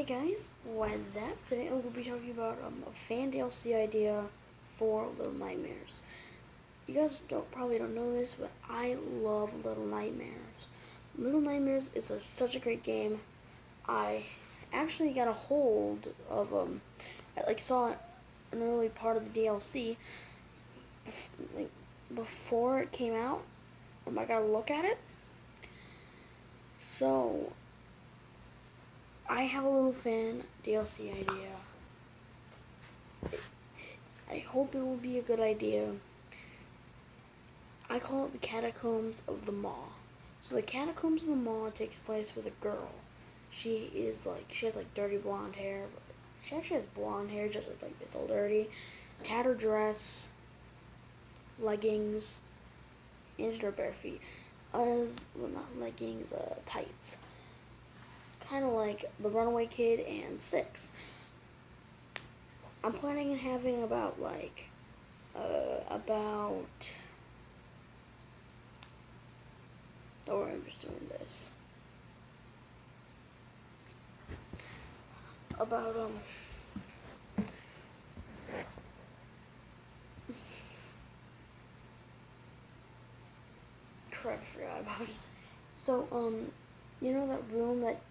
guys, what's up? Today I'm going to be talking about a fan DLC idea for Little Nightmares. You guys probably don't know this, but I love Little Nightmares. Little Nightmares is such a great game. I actually got a hold of I saw an early part of the DLC before it came out. I got to look at it. So I have a little fan DLC idea. I hope it will be a good idea. I call it the Catacombs of the Maw. So the Catacombs of the Maw takes place with a girl. She has dirty blonde hair. She actually has blonde hair, just as it's all dirty. Tattered dress, leggings, and her bare feet. Not leggings, tights. Kind of like the Runaway Kid and Six. I'm planning on having about I'm just doing this. Crap, I forgot about this. So, you know that room that,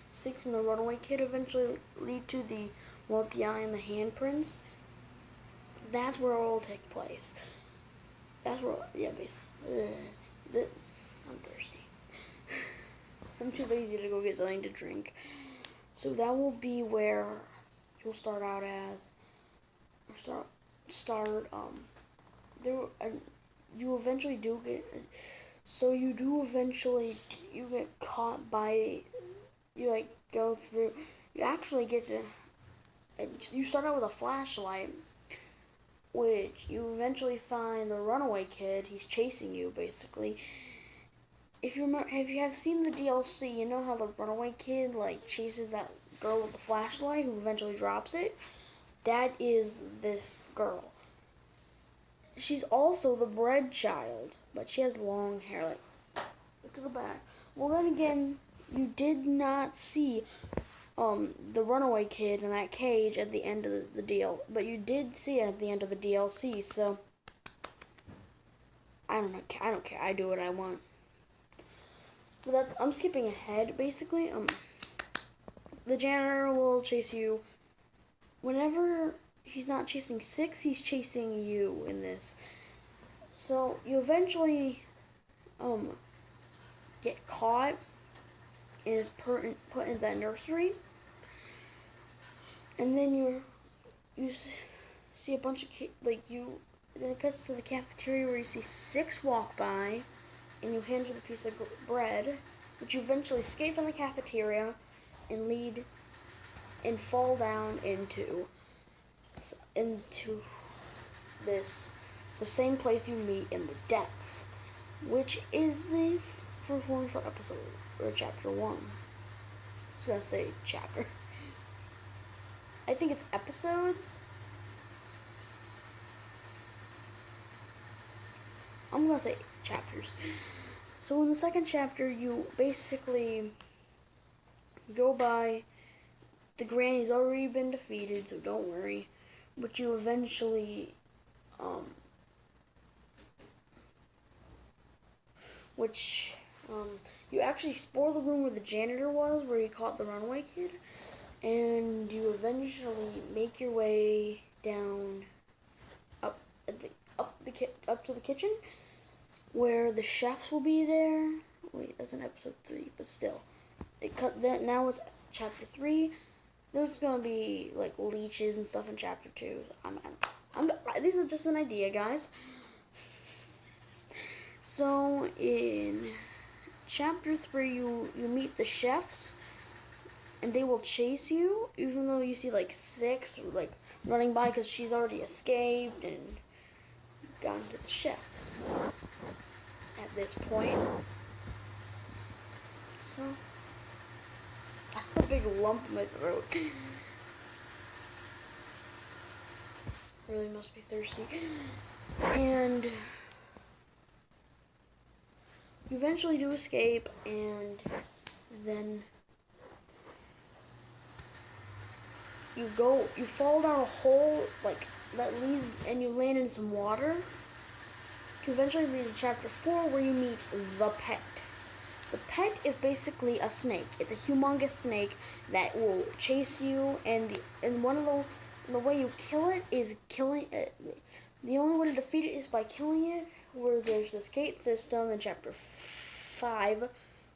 Six and the Runaway Kid eventually lead to, the eye and the handprints? That's where it will take place. That's where, basically. I'm thirsty. I'm too lazy to go get something to drink. So that will be where you'll start out as, you eventually do get, you get caught by, you actually get to, you start out with a flashlight, which you eventually find the Runaway Kid. He's chasing you, basically. If you remember, if you have seen the DLC, you know how the Runaway Kid, chases that girl with the flashlight who eventually drops it? That is this girl. She's also the bread child, but she has long hair, to the back. Well, then again, you did not see the Runaway Kid in that cage at the end of the deal, but you did see it at the end of the DLC. So I don't care. I do what I want. But I'm skipping ahead. Basically, the janitor will chase you. Whenever he's not chasing Six, he's chasing you in this. So you eventually get caught and is put in that nursery, and then you see a bunch of then it cuts to the cafeteria where you see Six walk by, and you hand her the piece of bread, which you eventually escape from the cafeteria and fall down into the same place you meet in the depths, which is the first one for chapter 1. I was gonna say chapter. I think it's episodes. I'm gonna say chapters. So in the second chapter, you basically go by. The granny's already been defeated, so don't worry. But you eventually, you actually explore the room where the janitor was, where he caught the Runaway Kid, and you eventually make your way down up to the kitchen, where the chefs will be there. Wait, that's in episode 3, but still, they cut that. Now it's chapter 3. There's gonna be leeches and stuff in chapter 2. This is just an idea, guys. So in chapter 3, you meet the chefs, and they will chase you, even though you see Six running by because she's already escaped and gone to the chefs at this point. So I have a big lump in my throat. Really must be thirsty. And you eventually do escape, and then you fall down a hole like that leads, and you land in some water to eventually lead to chapter 4 where you meet the pet. The pet is basically a snake. It's a humongous snake that will chase you, and the way you kill it is killing it. The only way to defeat it is by killing it. Where there's this gate system in chapter 5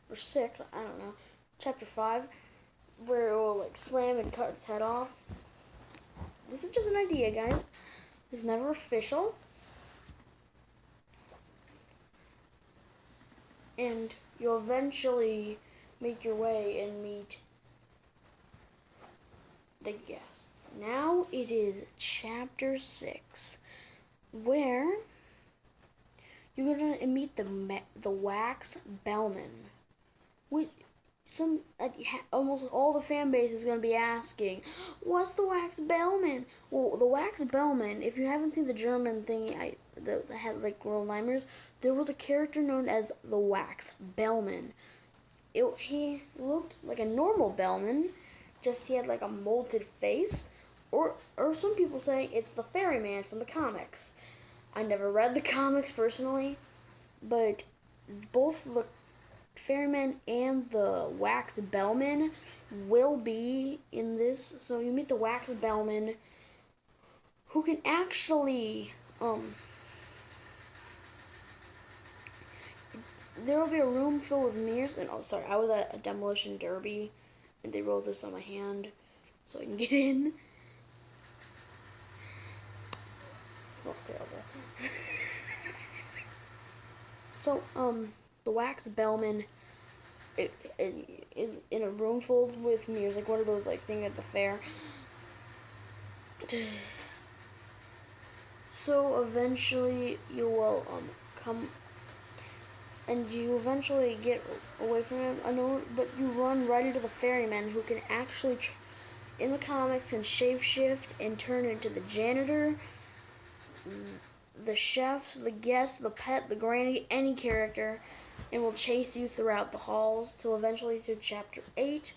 or 6, I don't know, chapter 5, where it will like slam and cut its head off. This is just an idea, guys. It's never official. And you'll eventually make your way and meet the guests. Now it is chapter 6, where you're gonna meet the Wax Bellman. Which almost all the fan base is gonna be asking, what's the Wax Bellman? Well, the Wax Bellman, if you haven't seen the German thing, that had like little limers, there was a character known as the Wax Bellman. He looked like a normal Bellman, just he had like a molded face, or some people say it's the Ferryman from the comics. I never read the comics personally, but both the Ferryman and the Wax Bellman will be in this. So you meet the Wax Bellman, who can actually there will be a room filled with mirrors. And I was at a demolition derby, and they rolled this on my hand so I can get in. It smells terrible. So the Wax Bellman it is in a room filled with mirrors, like one of those like thing at the fair. So eventually you will come, and you eventually get away from him. I know, but you run right into the Ferryman, who can actually, in the comics, can shapeshift and turn into the janitor, the chefs, the guests, the pet, the granny, any character, and will chase you throughout the halls till eventually to chapter 8,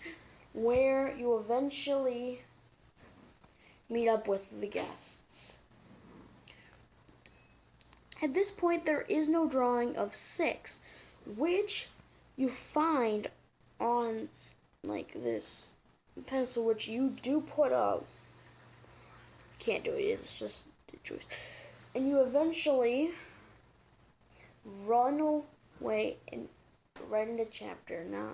where you eventually meet up with the guests. At this point, there is no drawing of 6, which you find on like this pencil, which you do put up. Can't do it, it's just a choice. And you eventually run away and right into chapter 9,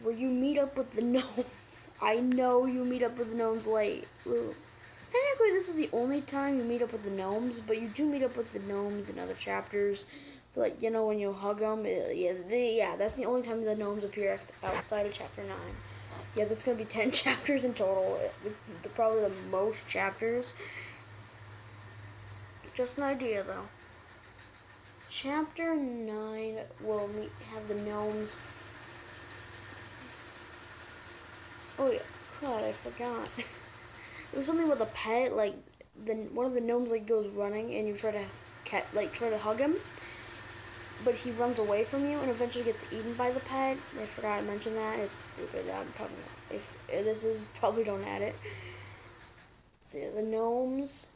where you meet up with the gnomes. I know you meet up with the gnomes late. Ooh. Technically, this is the only time you meet up with the gnomes, but you do meet up with the gnomes in other chapters. Like, you know, when you hug them, that's the only time the gnomes appear outside of chapter 9. Yeah, there's going to be 10 chapters in total. It's probably the most chapters. Just an idea, though. Chapter 9 will have the gnomes. Oh, yeah. God, I forgot. It was something with a pet, like, one of the gnomes, like, goes running, and you try to hug him, but he runs away from you and eventually gets eaten by the pet. I forgot to mention that. It's stupid. Probably don't add it. So yeah, the gnomes.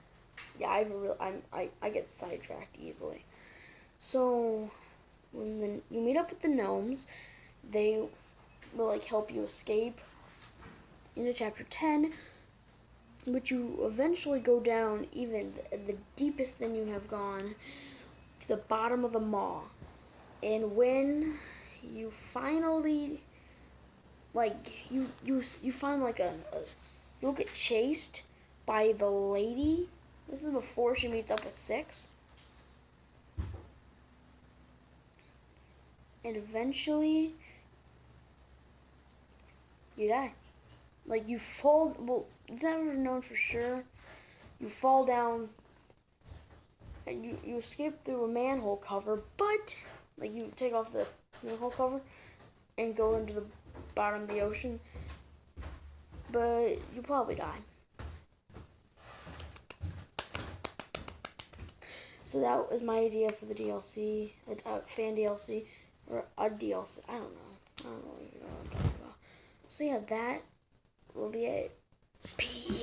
Yeah, I get sidetracked easily. So when you meet up with the gnomes, they will like help you escape into chapter 10, but you eventually go down even the deepest than you have gone, to the bottom of the maw. And when you finally, like, you find like you'll get chased by the lady. This is before she meets up with 6. And eventually, you die. Like, you fall, well, it's never known for sure. You fall down, and you escape through a manhole cover, but, like, you take off the manhole cover and go into the bottom of the ocean, but you probably die. So that was my idea for the DLC, a fan DLC, or a DLC, I don't know what I'm talking about. So yeah, that will be it. Peace.